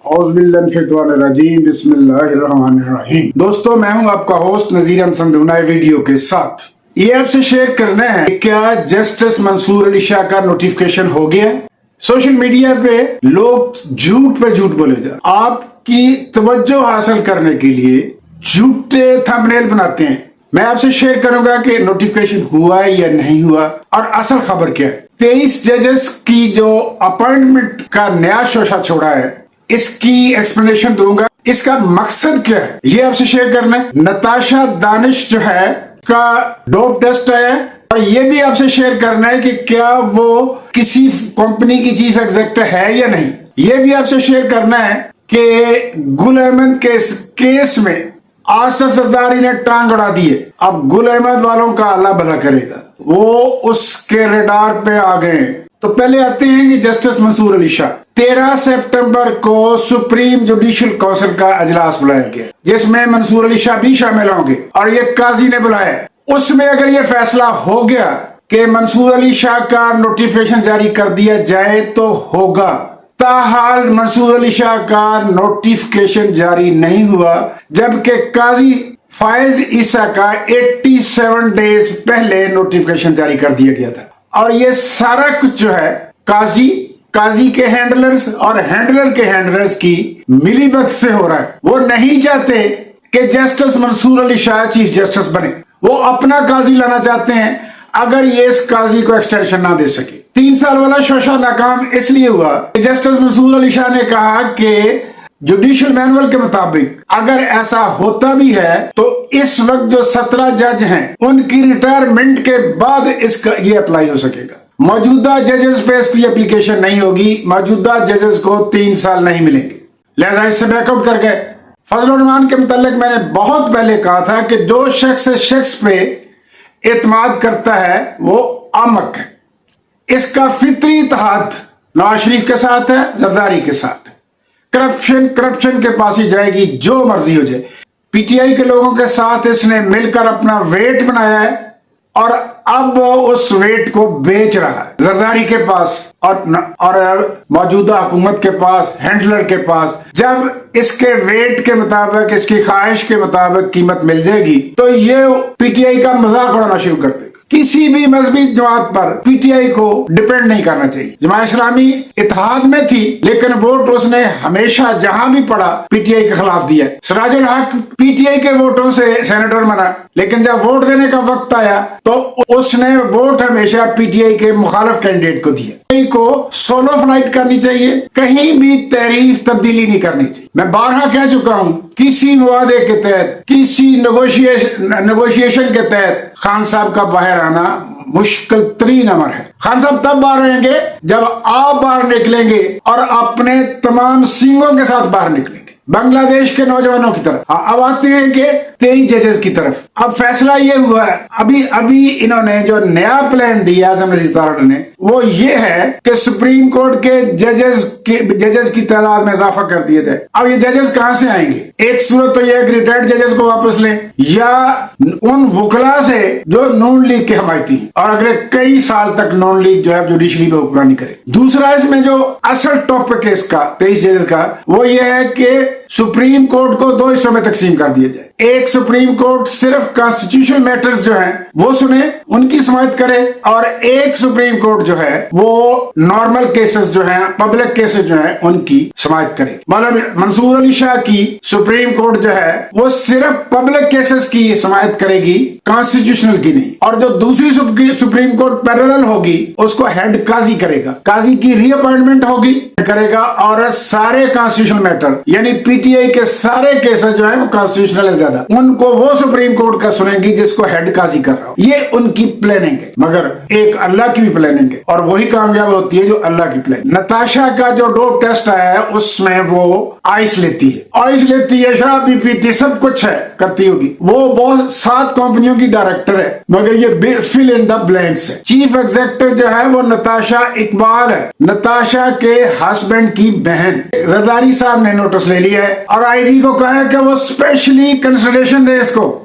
اعوذ باللہ من الشیطان الرجیم بسم اللہ الرحمن الرحیم۔ دوستو میں ہوں آپ کا ہوسٹ نذیر احمد صمد نئے ویڈیو کے ساتھ۔ یہ آپ سے شیئر کرنا ہے کہ کیا جسٹس منصور علی شاہ کا نوٹیفیکیشن ہو گیا ہے؟ سوشل میڈیا پہ لوگ جھوٹ پہ جھوٹ بولے جا آپ کی توجہ حاصل کرنے کے لیے جھوٹے تھمبنیل بناتے ہیں۔ میں آپ سے شیئر کروں گا کہ نوٹیفیکیشن ہوا ہے یا نہیں ہوا اور اصل خبر کیا ہے۔ 23 ججز کی جو اپوائنٹمنٹ کا نیا شوشہ چھوڑا ہے اس کی ایکسپلینیشن دوں گا۔ اس کا مقصد کیا ہے یہ آپ سے شیئر کرنا ہے۔ نتاشا دانش جو ہے کا ڈوپ ٹیسٹ ہے اور یہ بھی آپ سے شیئر کرنا ہے کہ کیا وہ کسی کمپنی کی چیف ایگزیکٹو ہے یا نہیں۔ یہ بھی آپ سے شیئر کرنا ہے کہ گل احمد کے کیس میں آصف زرداری نے ٹانگ اڑا دی ہے۔ اب گل احمد والوں کا اللہ بھلا کرے گا، وہ اس کے ریڈار پہ آ گئے ہیں۔ تو پہلے آتے ہیں کہ جسٹس منصور علی شاہ 13 سپٹمبر کو سپریم جوڈیشل کونسل کا اجلاس بلایا گیا جس میں منصور علی شاہ بھی شامل ہوں گے اور یہ قاضی نے بلایا۔ اس میں اگر یہ فیصلہ ہو گیا کہ منصور علی شاہ کا نوٹیفیکیشن جاری کر دیا جائے تو ہوگا۔ تاحال منصور علی شاہ کا نوٹیفیکیشن جاری نہیں ہوا جبکہ قاضی فائز عیسیٰ کا 87 ڈیز پہلے نوٹیفیکیشن جاری کر دیا گیا تھا۔ اور یہ سارا کچھ جو ہے قاضی کے ہینڈلرز اور ہینڈلر کے ہینڈلرز کی ملی بھگت سے ہو رہا ہے۔ وہ نہیں چاہتے کہ جسٹس منصور علی شاہ چیف جسٹس بنے، وہ اپنا قاضی لانا چاہتے ہیں اگر یہ اس قاضی کو ایکسٹینشن نہ دے سکے۔ 3 سال والا شوشہ ناکام اس لیے ہوا کہ جسٹس منصور علی شاہ نے کہا کہ جوڈیشل مینول کے مطابق اگر ایسا ہوتا بھی ہے تو اس وقت جو 17 جج ہیں ان کی ریٹائرمنٹ کے بعد اس کا یہ اپلائی ہو سکے گا۔ موجودہ ججز پہ اس کی اپلیکیشن نہیں ہوگی، موجودہ ججز کو 3 سال نہیں ملیں گے، لہذا اس سے بیک آؤٹ کر گئے۔ فضل الرحمان کے متعلق میں نے بہت پہلے کہا تھا کہ جو شخص پہ اعتماد کرتا ہے وہ احمق ہے۔ اس کا فطری اتحاد نواز شریف کے ساتھ ہے، زرداری کے ساتھ ہے۔ کرپشن کے پاس ہی جائے گی، جو مرضی ہو جائے۔ پی ٹی آئی کے لوگوں کے ساتھ اس نے مل کر اپنا ویٹ بنایا ہے اور اب اس ویٹ کو بیچ رہا ہے زرداری کے پاس اور موجودہ حکومت کے پاس، ہینڈلر کے پاس۔ جب اس کے ویٹ کے مطابق، اس کی خواہش کے مطابق قیمت مل جائے گی تو یہ پی ٹی آئی کا مذاق اڑانا شروع کر دے گا۔ کسی بھی مذہبی جماعت پر پی ٹی آئی کو ڈیپینڈ نہیں کرنا چاہیے۔ جماعت اسلامی اتحاد میں تھی لیکن ووٹ اس نے ہمیشہ جہاں بھی پڑا پی ٹی آئی کے خلاف دیا۔ سراج الحق پی ٹی آئی کے ووٹوں سے سینیٹر بنا لیکن جب ووٹ دینے کا وقت آیا تو اس نے ووٹ ہمیشہ پی ٹی آئی کے مخالف کینڈیڈیٹ کو دیا۔ کو سولو فلائٹ کرنی چاہیے، کہیں بھی تحریف تبدیلی نہیں کرنی چاہیے۔ میں بارہا کہہ چکا ہوں کسی معاہدے کے تحت، کسی نیگوشیشن کے تحت خان صاحب کا باہر آنا مشکل ترین امر ہے۔ خان صاحب تب باہر آئیں گے جب آپ باہر نکلیں گے اور اپنے تمام سینگوں کے ساتھ باہر نکلیں گے بنگلہ دیش کے نوجوانوں کی طرف۔ اب آتے ہیں کہ 23 ججز کی طرف۔ اب فیصلہ یہ ہوا ہے، ابھی انہوں نے جو نیا پلان دیا اعظم عزیز تارڑ نے، وہ یہ ہے کہ سپریم کورٹ کے ججز کی تعداد میں اضافہ کر دیا جائے۔ اب یہ ججز کہاں سے آئیں گے؟ ایک صورت تو یہ ہے کہ ریٹائرڈ ججز کو واپس لیں یا ان وکلا سے جو نون لیگ کے حمایتی ہیں اور اگلے کئی سال تک نون لیگ جو ہے جوڈیشری پہ حکمرانی کرے۔ دوسرا اس میں جو اصل ٹاپک ہے اس کا 23 ججز کا، وہ یہ ہے کہ سپریم کورٹ کو 2 حصوں میں تقسیم کر دیا جائے۔ ایک سپریم کورٹ صرف کانسٹیٹیوشنل میٹرز جو ہیں وہ سنے، ان کی سماعت کرے، اور ایک سپریم کورٹ جو ہے وہ نارمل کیسز جو ہیں، پبلک کیسز جو ہیں، ان کی سماعت کرے۔ مطلب منصور علی شاہ کی سپریم کورٹ جو ہے وہ صرف پبلک کیسز کی سماعت کرے گی، کانسٹیٹیوشنل کی نہیں۔ اور جو دوسری سپریم کورٹ پیرالل ہوگی اس کو ہیڈ قاضی کرے گا، قاضی کی ری اپوائنٹمنٹ ہوگی کرے گا، اور سارے کانسٹیٹیوشنل میٹر یعنی پی ٹی آئی کے سارے کیسز جو ہیں وہ کانسٹیٹیوشنل ہے زیادہ، ان کو وہ سپریم کورٹ کا سنیں گی جس کو ہیڈ قاضی کر رہا ہو۔ یہ ان کی پلاننگ ہے، مگر ایک اللہ کی بھی پلاننگ ہے اور وہی کامیاب ہوتی ہے جو اللہ کی پلاننگ۔ نتاشا کا جو ڈوپ ٹیسٹ آیا ہے اس میں وہ آئس لیتی ہے، شراب بھی پیتی، سب کچھ ہے کرتی ہوگی۔ وہ بہت 7 کمپنیوں کی ڈائریکٹر ہے، مگر یہ فل ان دا بلینکس ہے۔ چیف ایگزیکٹو جو ہے وہ نتاشا اقبال ہے، نتاشا کے ہسبینڈ کی بہن۔ زرداری صاحب نے نوٹس لے لیا ہے اور آئی ڈی کو کہا ہے کہ وہ اسپیشلی کنسیڈریشن دے اس کو۔